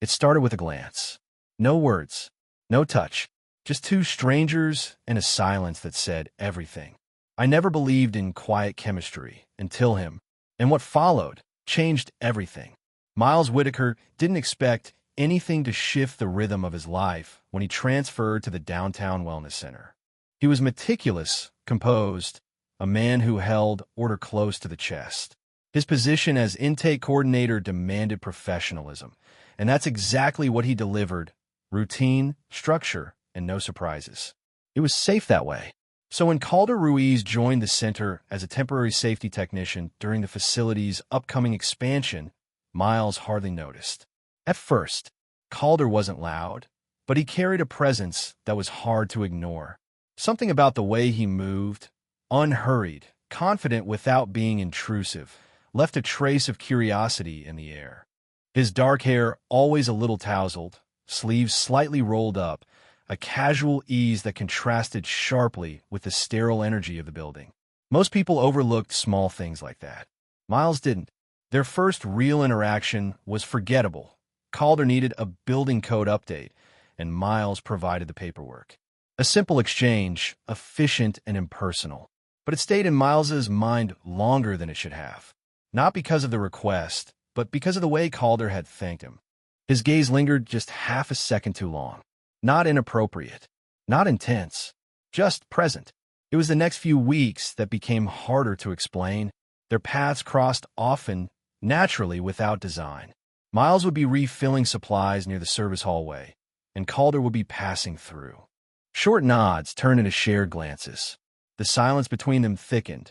It started with a glance. No words, no touch, just two strangers and a silence that said everything. I never believed in quiet chemistry until him, and what followed changed everything. Miles Whitaker didn't expect anything to shift the rhythm of his life when he transferred to the downtown wellness center. He was meticulous, composed, a man who held order close to the chest. His position as intake coordinator demanded professionalism, and that's exactly what he delivered: routine, structure, and no surprises. It was safe that way. So when Calder Ruiz joined the center as a temporary safety technician during the facility's upcoming expansion, Miles hardly noticed. At first, Calder wasn't loud, but he carried a presence that was hard to ignore. Something about the way he moved, unhurried, confident without being intrusive, left a trace of curiosity in the air. His dark hair always a little tousled, sleeves slightly rolled up, a casual ease that contrasted sharply with the sterile energy of the building. Most people overlooked small things like that. Miles didn't. Their first real interaction was forgettable. Calder needed a building code update, and Miles provided the paperwork. A simple exchange, efficient and impersonal. But it stayed in Miles's mind longer than it should have. Not because of the request, but because of the way Calder had thanked him. His gaze lingered just half a second too long. Not inappropriate, not intense, just present. It was the next few weeks that became harder to explain. Their paths crossed often, naturally, without design. Miles would be refilling supplies near the service hallway, and Calder would be passing through. Short nods turned into shared glances. The silence between them thickened.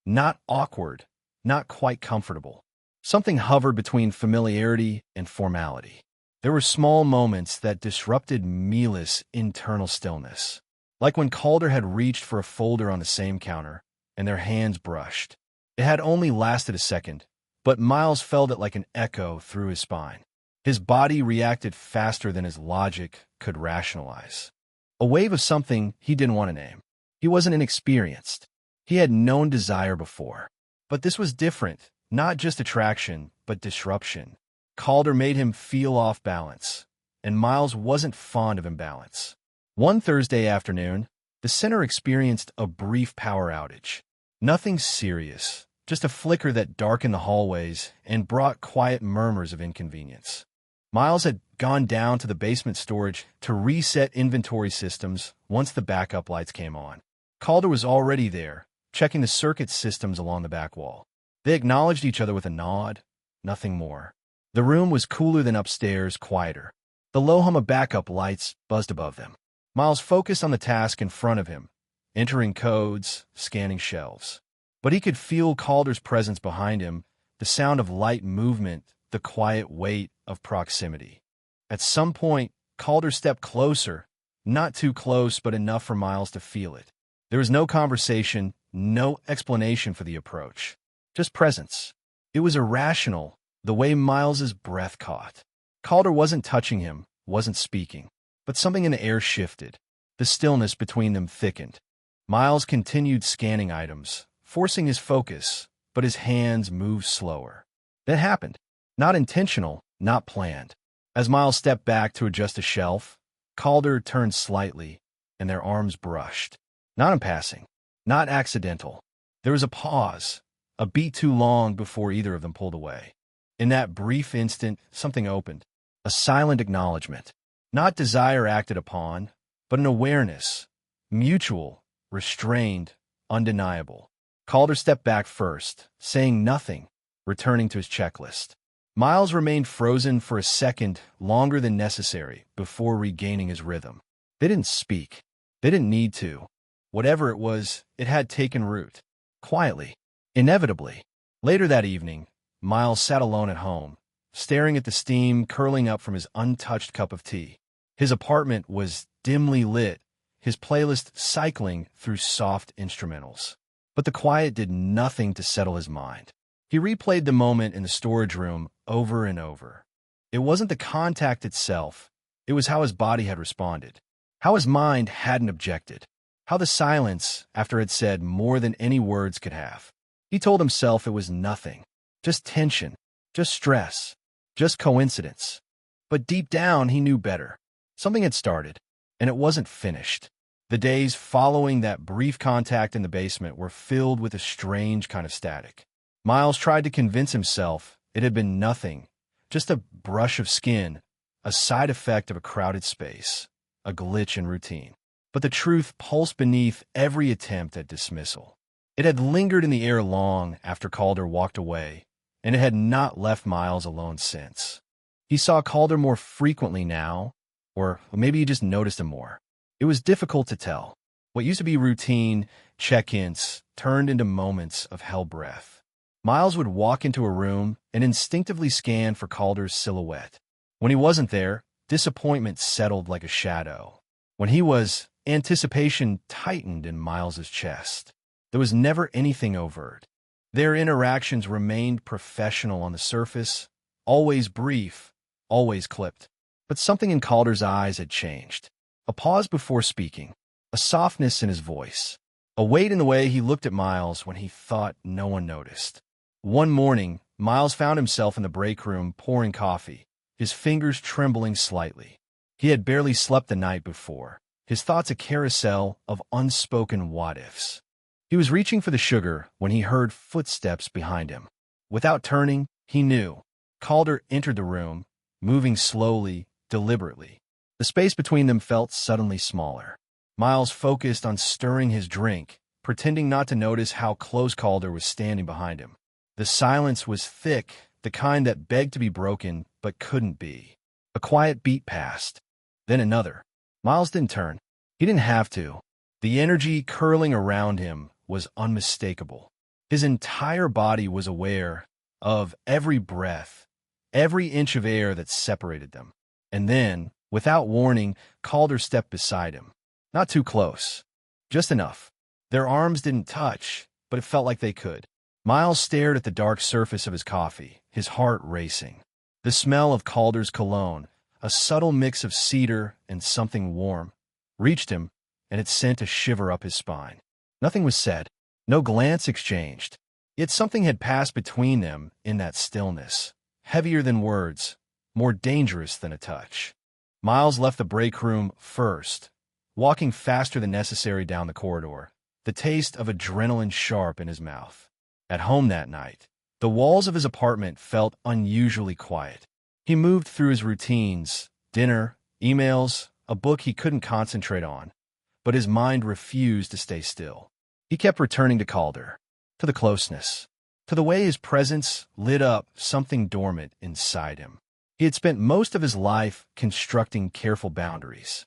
Not awkward, not quite comfortable. Something hovered between familiarity and formality. There were small moments that disrupted Mila's internal stillness, like when Calder had reached for a folder on the same counter, and their hands brushed. It had only lasted a second, but Miles felt it like an echo through his spine. His body reacted faster than his logic could rationalize. A wave of something he didn't want to name. He wasn't inexperienced. He had known desire before. But this was different, not just attraction, but disruption. Calder made him feel off balance, and Miles wasn't fond of imbalance. One Thursday afternoon, the center experienced a brief power outage. Nothing serious, just a flicker that darkened the hallways and brought quiet murmurs of inconvenience. Miles had gone down to the basement storage to reset inventory systems once the backup lights came on. Calder was already there, checking the circuit systems along the back wall. They acknowledged each other with a nod, nothing more. The room was cooler than upstairs, quieter. The low hum of backup lights buzzed above them. Miles focused on the task in front of him, entering codes, scanning shelves. But he could feel Calder's presence behind him, the sound of light movement, the quiet weight of proximity. At some point, Calder stepped closer, not too close, but enough for Miles to feel it. There was no conversation, no explanation for the approach, just presence. It was irrational, the way Miles's breath caught. Calder wasn't touching him, wasn't speaking, but something in the air shifted. The stillness between them thickened. Miles continued scanning items, forcing his focus, but his hands moved slower. That happened. Not intentional, not planned. As Miles stepped back to adjust a shelf, Calder turned slightly, and their arms brushed. Not in passing, not accidental. There was a pause, a beat too long before either of them pulled away. In that brief instant, something opened, a silent acknowledgement. Not desire acted upon, but an awareness, mutual, restrained, undeniable. Calder stepped back first, saying nothing, returning to his checklist. Miles remained frozen for a second, longer than necessary, before regaining his rhythm. They didn't speak. They didn't need to. Whatever it was, it had taken root. Quietly. Inevitably. Later that evening, Miles sat alone at home, staring at the steam curling up from his untouched cup of tea. His apartment was dimly lit, his playlist cycling through soft instrumentals. But the quiet did nothing to settle his mind. He replayed the moment in the storage room over and over. It wasn't the contact itself, it was how his body had responded, how his mind hadn't objected, how the silence, after it said more than any words could have. He told himself it was nothing, just tension, just stress, just coincidence. But deep down, he knew better. Something had started, and it wasn't finished. The days following that brief contact in the basement were filled with a strange kind of static. Miles tried to convince himself it had been nothing, just a brush of skin, a side effect of a crowded space, a glitch in routine. But the truth pulsed beneath every attempt at dismissal. It had lingered in the air long after Calder walked away, and it had not left Miles alone since. He saw Calder more frequently now, or maybe he just noticed him more. It was difficult to tell. What used to be routine check-ins turned into moments of hell breath. Miles would walk into a room and instinctively scan for Calder's silhouette. When he wasn't there, disappointment settled like a shadow. When he was, anticipation tightened in Miles's chest. There was never anything overt. Their interactions remained professional on the surface, always brief, always clipped. But something in Calder's eyes had changed. A pause before speaking, a softness in his voice, a weight in the way he looked at Miles when he thought no one noticed. One morning, Miles found himself in the break room pouring coffee, his fingers trembling slightly. He had barely slept the night before, his thoughts a carousel of unspoken what-ifs. He was reaching for the sugar when he heard footsteps behind him. Without turning, he knew. Calder entered the room, moving slowly, deliberately. The space between them felt suddenly smaller. Miles focused on stirring his drink, pretending not to notice how close Calder was standing behind him. The silence was thick, the kind that begged to be broken but couldn't be. A quiet beat passed. Then another. Miles didn't turn. He didn't have to. The energy curling around him was unmistakable. His entire body was aware of every breath, every inch of air that separated them. And then, without warning, Calder stepped beside him. Not too close. Just enough. Their arms didn't touch, but it felt like they could. Miles stared at the dark surface of his coffee, his heart racing. The smell of Calder's cologne, a subtle mix of cedar and something warm, reached him, and it sent a shiver up his spine. Nothing was said, no glance exchanged. Yet something had passed between them in that stillness, heavier than words, more dangerous than a touch. Miles left the break room first, walking faster than necessary down the corridor, the taste of adrenaline sharp in his mouth. At home that night, the walls of his apartment felt unusually quiet. He moved through his routines, dinner, emails, a book he couldn't concentrate on, but his mind refused to stay still. He kept returning to Calder, to the closeness, to the way his presence lit up something dormant inside him. He had spent most of his life constructing careful boundaries.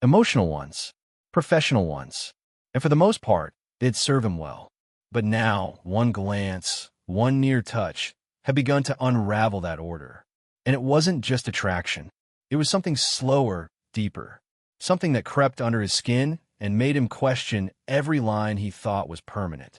Emotional ones, professional ones, and for the most part, they'd serve him well. But now, one glance, one near touch, had begun to unravel that order. And it wasn't just attraction. It was something slower, deeper, something that crept under his skin and made him question every line he thought was permanent.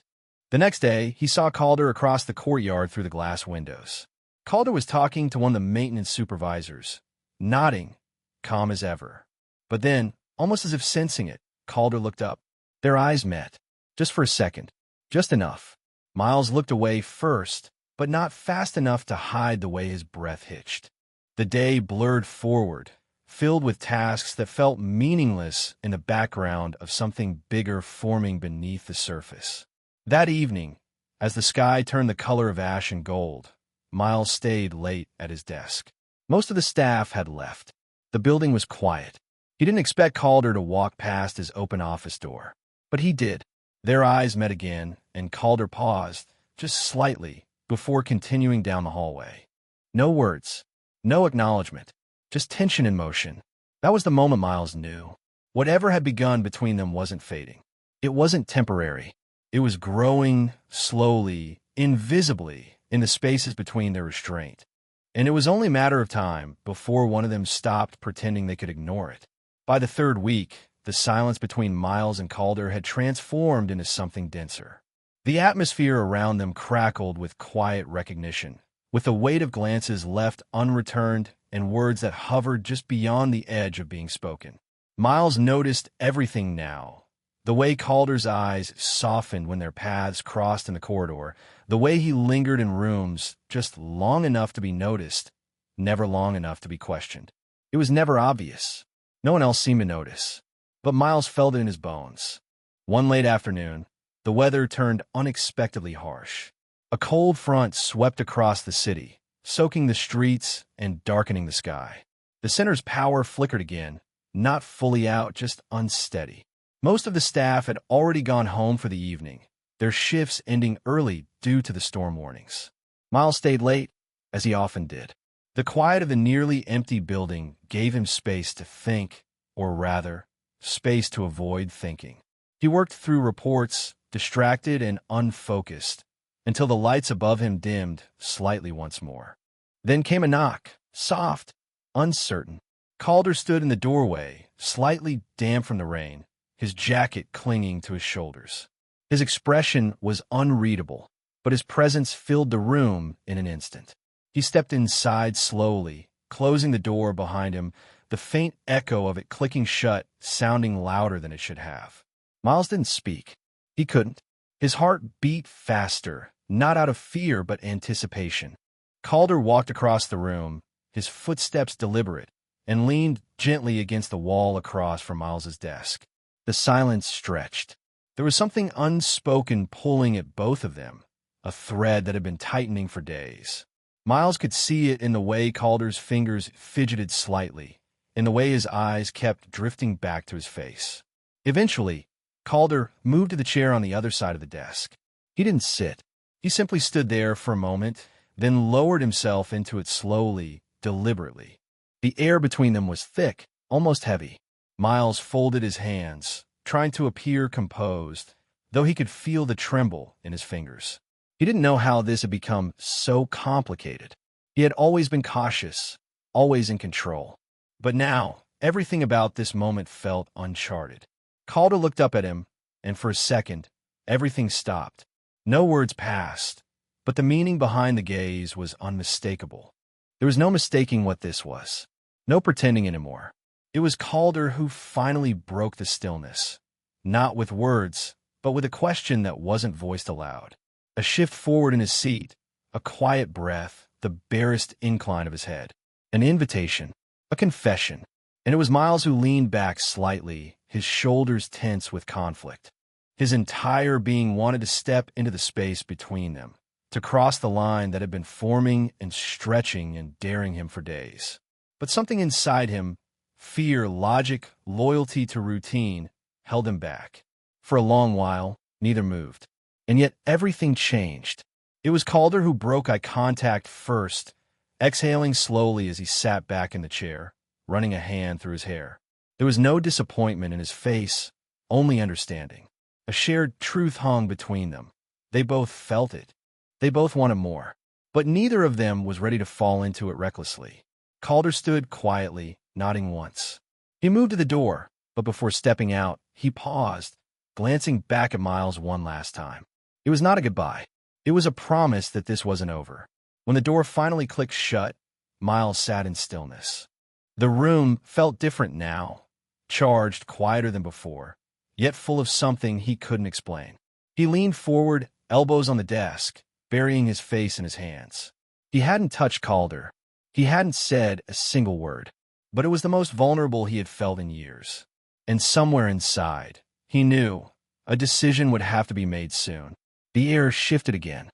The next day, he saw Calder across the courtyard through the glass windows. Calder was talking to one of the maintenance supervisors, nodding, calm as ever. But then, almost as if sensing it, Calder looked up. Their eyes met. Just for a second. Just enough. Miles looked away first, but not fast enough to hide the way his breath hitched. The day blurred forward, filled with tasks that felt meaningless in the background of something bigger forming beneath the surface. That evening, as the sky turned the color of ash and gold, Miles stayed late at his desk. Most of the staff had left. The building was quiet. He didn't expect Calder to walk past his open office door, but he did. Their eyes met again, and Calder paused, just slightly, before continuing down the hallway. No words, no acknowledgement, just tension in motion. That was the moment Miles knew. Whatever had begun between them wasn't fading. It wasn't temporary. It was growing slowly, invisibly, in the spaces between their restraint. And it was only a matter of time before one of them stopped pretending they could ignore it. By the third week, the silence between Miles and Calder had transformed into something denser. The atmosphere around them crackled with quiet recognition, with the weight of glances left unreturned and words that hovered just beyond the edge of being spoken. Miles noticed everything now. The way Calder's eyes softened when their paths crossed in the corridor, the way he lingered in rooms just long enough to be noticed, never long enough to be questioned. It was never obvious. No one else seemed to notice. But Miles felt it in his bones. One late afternoon, the weather turned unexpectedly harsh. A cold front swept across the city, soaking the streets and darkening the sky. The center's power flickered again, not fully out, just unsteady. Most of the staff had already gone home for the evening, their shifts ending early due to the storm warnings. Miles stayed late, as he often did. The quiet of the nearly empty building gave him space to think, or rather, space to avoid thinking. He worked through reports, distracted and unfocused, until the lights above him dimmed slightly once more. Then came a knock, soft, uncertain. Calder stood in the doorway, slightly damp from the rain, his jacket clinging to his shoulders. His expression was unreadable, but his presence filled the room in an instant. He stepped inside slowly, closing the door behind him, the faint echo of it clicking shut sounding louder than it should have. Miles didn't speak. He couldn't. His heart beat faster, not out of fear but anticipation. Calder walked across the room, his footsteps deliberate, and leaned gently against the wall across from Miles's desk. The silence stretched. There was something unspoken pulling at both of them, a thread that had been tightening for days. Miles could see it in the way Calder's fingers fidgeted slightly, in the way his eyes kept drifting back to his face. Eventually, Calder moved to the chair on the other side of the desk. He didn't sit. He simply stood there for a moment, then lowered himself into it slowly, deliberately. The air between them was thick, almost heavy. Miles folded his hands, trying to appear composed, though he could feel the tremble in his fingers. He didn't know how this had become so complicated. He had always been cautious, always in control. But now, everything about this moment felt uncharted. Calder looked up at him, and for a second, everything stopped. No words passed, but the meaning behind the gaze was unmistakable. There was no mistaking what this was. No pretending anymore. It was Calder who finally broke the stillness. Not with words, but with a question that wasn't voiced aloud. A shift forward in his seat, a quiet breath, the barest incline of his head. An invitation, a confession. And it was Miles who leaned back slightly, his shoulders tense with conflict. His entire being wanted to step into the space between them, to cross the line that had been forming and stretching and daring him for days. But something inside him, fear, logic, loyalty to routine, held him back. For a long while, neither moved. And yet everything changed. It was Calder who broke eye contact first, exhaling slowly as he sat back in the chair, running a hand through his hair. There was no disappointment in his face, only understanding. A shared truth hung between them. They both felt it. They both wanted more. But neither of them was ready to fall into it recklessly. Calder stood quietly, nodding once. He moved to the door, but before stepping out, he paused, glancing back at Miles one last time. It was not a goodbye. It was a promise that this wasn't over. When the door finally clicked shut, Miles sat in stillness. The room felt different now, charged, quieter than before, yet full of something he couldn't explain. He leaned forward, elbows on the desk, burying his face in his hands. He hadn't touched Calder. He hadn't said a single word, but it was the most vulnerable he had felt in years. And somewhere inside, he knew a decision would have to be made soon. The air shifted again.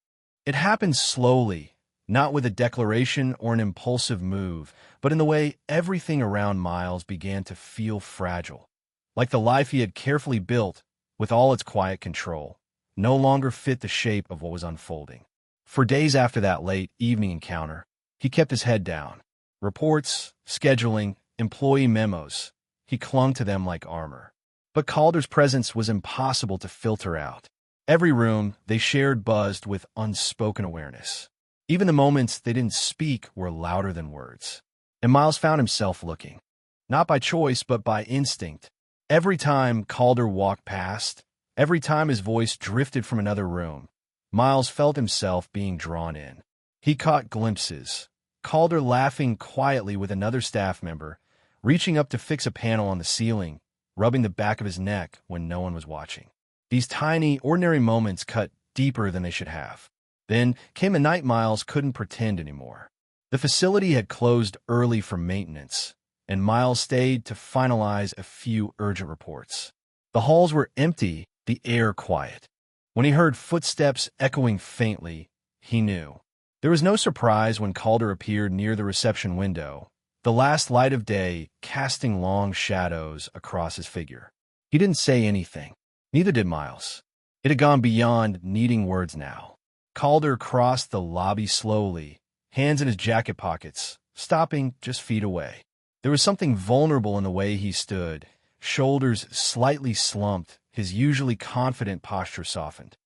It happened slowly, not with a declaration or an impulsive move, but in the way everything around Miles began to feel fragile, like the life he had carefully built, with all its quiet control, no longer fit the shape of what was unfolding. For days after that late evening encounter, he kept his head down. Reports, scheduling, employee memos, he clung to them like armor. But Calder's presence was impossible to filter out. Every room they shared buzzed with unspoken awareness. Even the moments they didn't speak were louder than words. And Miles found himself looking, not by choice but by instinct. Every time Calder walked past, every time his voice drifted from another room, Miles felt himself being drawn in. He caught glimpses. Calder laughing quietly with another staff member, reaching up to fix a panel on the ceiling, rubbing the back of his neck when no one was watching. These tiny, ordinary moments cut deeper than they should have. Then came a night Miles couldn't pretend anymore. The facility had closed early for maintenance, and Miles stayed to finalize a few urgent reports. The halls were empty, the air quiet. When he heard footsteps echoing faintly, he knew. There was no surprise when Calder appeared near the reception window, the last light of day casting long shadows across his figure. He didn't say anything. Neither did Miles. It had gone beyond needing words now. Calder crossed the lobby slowly, hands in his jacket pockets, stopping just feet away. There was something vulnerable in the way he stood, shoulders slightly slumped, his usually confident posture softened.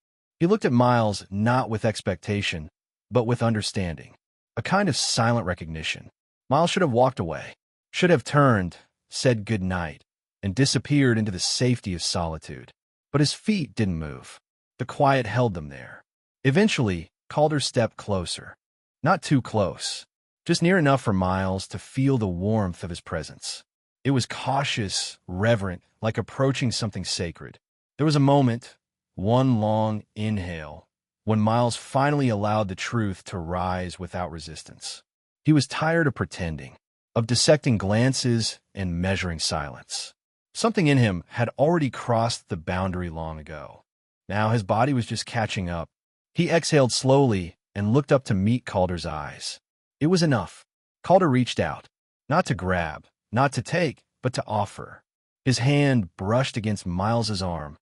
He looked at Miles not with expectation, but with understanding, a kind of silent recognition. Miles should have walked away, should have turned, said good night, and disappeared into the safety of solitude. But his feet didn't move. The quiet held them there. Eventually, Calder stepped closer. Not too close, just near enough for Miles to feel the warmth of his presence. It was cautious, reverent, like approaching something sacred. There was a moment, one long inhale, when Miles finally allowed the truth to rise without resistance. He was tired of pretending, of dissecting glances and measuring silence. Something in him had already crossed the boundary long ago. Now his body was just catching up. He exhaled slowly and looked up to meet Calder's eyes. It was enough. Calder reached out, not to grab, not to take, but to offer. His hand brushed against Miles's arm,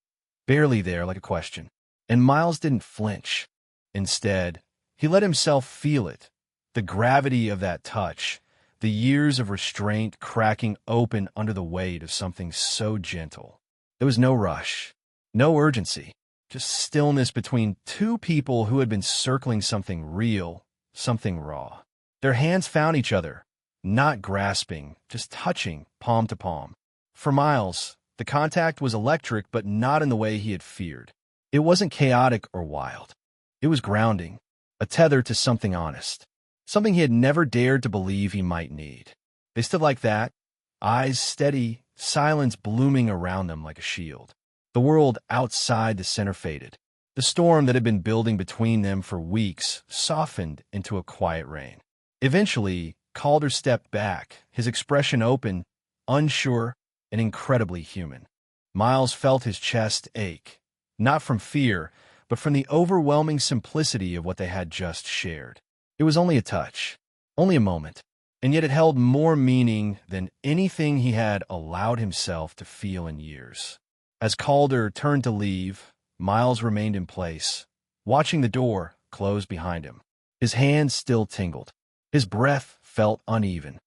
barely there like a question. And Miles didn't flinch. Instead, he let himself feel it, the gravity of that touch, the years of restraint cracking open under the weight of something so gentle. There was no rush, no urgency, just stillness between two people who had been circling something real, something raw. Their hands found each other, not grasping, just touching, palm to palm. For Miles, the contact was electric, but not in the way he had feared. It wasn't chaotic or wild. It was grounding, a tether to something honest, something he had never dared to believe he might need. They stood like that, eyes steady, silence blooming around them like a shield. The world outside the center faded. The storm that had been building between them for weeks softened into a quiet rain. Eventually, Calder stepped back, his expression open, unsure, and incredibly human. Miles felt his chest ache, not from fear, but from the overwhelming simplicity of what they had just shared. It was only a touch, only a moment, and yet it held more meaning than anything he had allowed himself to feel in years. As Calder turned to leave, Miles remained in place, watching the door close behind him. His hands still tingled. His breath felt uneven,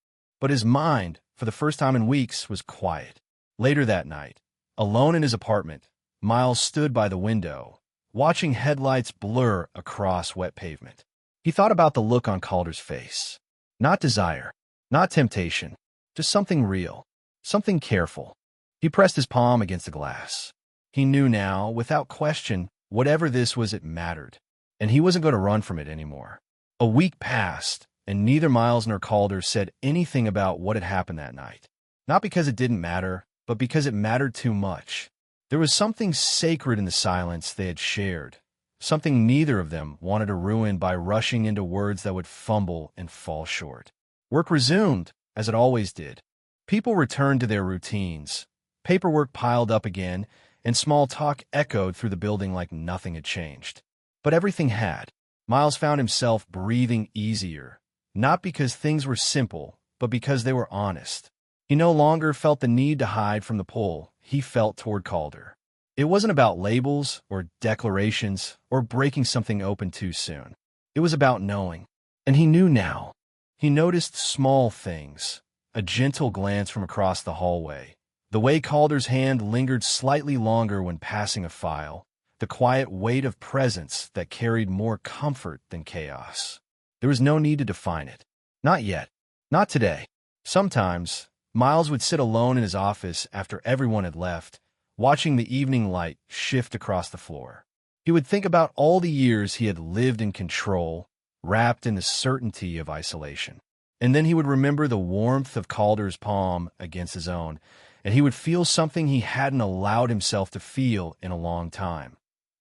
but his mind, for the first time in weeks, was quiet. Later that night, alone in his apartment, Miles stood by the window, watching headlights blur across wet pavement. He thought about the look on Calder's face. Not desire, not temptation, just something real, something careful. He pressed his palm against the glass. He knew now, without question, whatever this was, it mattered, and he wasn't going to run from it anymore. A week passed, and neither Miles nor Calder said anything about what had happened that night. Not because it didn't matter, but because it mattered too much. There was something sacred in the silence they had shared, something neither of them wanted to ruin by rushing into words that would fumble and fall short. Work resumed, as it always did. People returned to their routines. Paperwork piled up again, and small talk echoed through the building like nothing had changed. But everything had. Miles found himself breathing easier, not because things were simple, but because they were honest. He no longer felt the need to hide from the pull he felt toward Calder. It wasn't about labels or declarations or breaking something open too soon. It was about knowing. And he knew now. He noticed small things, a gentle glance from across the hallway, the way Calder's hand lingered slightly longer when passing a file, the quiet weight of presence that carried more comfort than chaos. There was no need to define it. Not yet. Not today. Sometimes, Miles would sit alone in his office after everyone had left, watching the evening light shift across the floor. He would think about all the years he had lived in control, wrapped in the certainty of isolation. And then he would remember the warmth of Calder's palm against his own, and he would feel something he hadn't allowed himself to feel in a long time.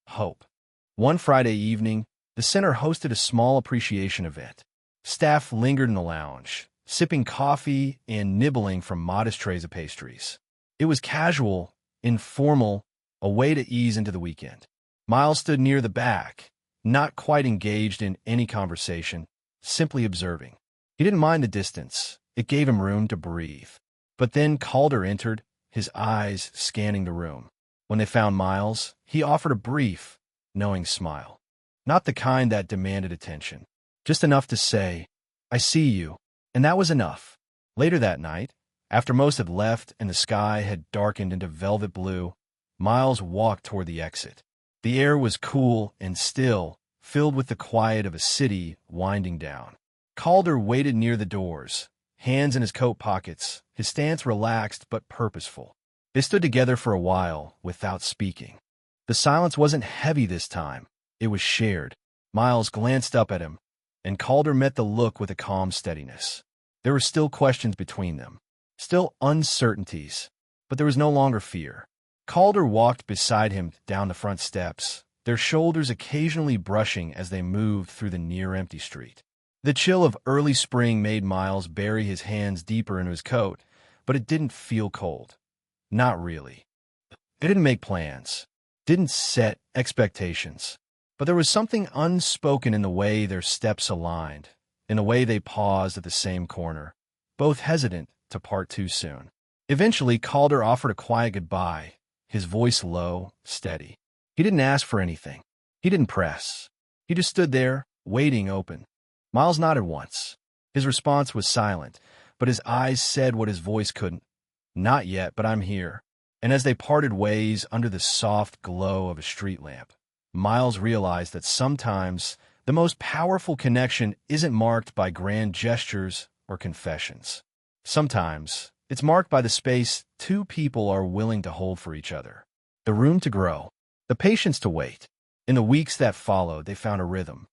Hope. One Friday evening, the center hosted a small appreciation event. Staff lingered in the lounge, sipping coffee and nibbling from modest trays of pastries. It was casual, informal, a way to ease into the weekend. Miles stood near the back, not quite engaged in any conversation, simply observing. He didn't mind the distance. It gave him room to breathe. But then Calder entered, his eyes scanning the room. When they found Miles, he offered a brief, knowing smile. Not the kind that demanded attention. Just enough to say, "I see you." And that was enough. Later that night, after most had left and the sky had darkened into velvet blue, Miles walked toward the exit. The air was cool and still, filled with the quiet of a city winding down. Calder waited near the doors, hands in his coat pockets, his stance relaxed but purposeful. They stood together for a while, without speaking. The silence wasn't heavy this time. It was shared. Miles glanced up at him, and Calder met the look with a calm steadiness. There were still questions between them, still uncertainties, but there was no longer fear. Calder walked beside him down the front steps, their shoulders occasionally brushing as they moved through the near-empty street. The chill of early spring made Miles bury his hands deeper into his coat, but it didn't feel cold. Not really. They didn't make plans, didn't set expectations, but there was something unspoken in the way their steps aligned, in the way they paused at the same corner, both hesitant to part too soon. Eventually, Calder offered a quiet goodbye, his voice low, steady. He didn't ask for anything. He didn't press. He just stood there, waiting open. Miles nodded once. His response was silent, but his eyes said what his voice couldn't. "Not yet, but I'm here." And as they parted ways under the soft glow of a street lamp, Miles realized that sometimes the most powerful connection isn't marked by grand gestures or confessions. Sometimes it's marked by the space two people are willing to hold for each other, the room to grow, the patience to wait. In the weeks that followed, they found a rhythm.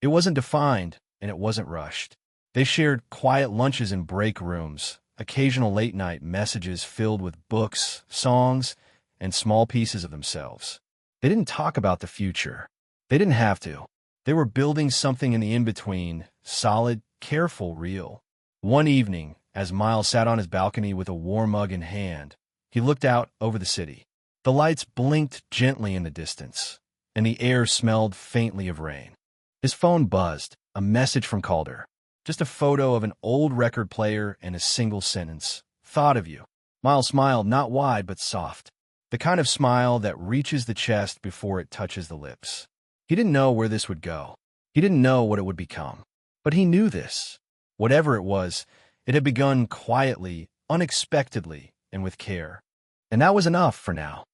It wasn't defined, and it wasn't rushed. They shared quiet lunches in break rooms, occasional late-night messages filled with books, songs, and small pieces of themselves. They didn't talk about the future. They didn't have to. They were building something in the in-between, solid, careful, real. One evening, as Miles sat on his balcony with a warm mug in hand, he looked out over the city. The lights blinked gently in the distance, and the air smelled faintly of rain. His phone buzzed, a message from Calder. Just a photo of an old record player and a single sentence. "Thought of you." Miles smiled, not wide but soft. The kind of smile that reaches the chest before it touches the lips. He didn't know where this would go. He didn't know what it would become. But he knew this. Whatever it was, it had begun quietly, unexpectedly, and with care. And that was enough for now.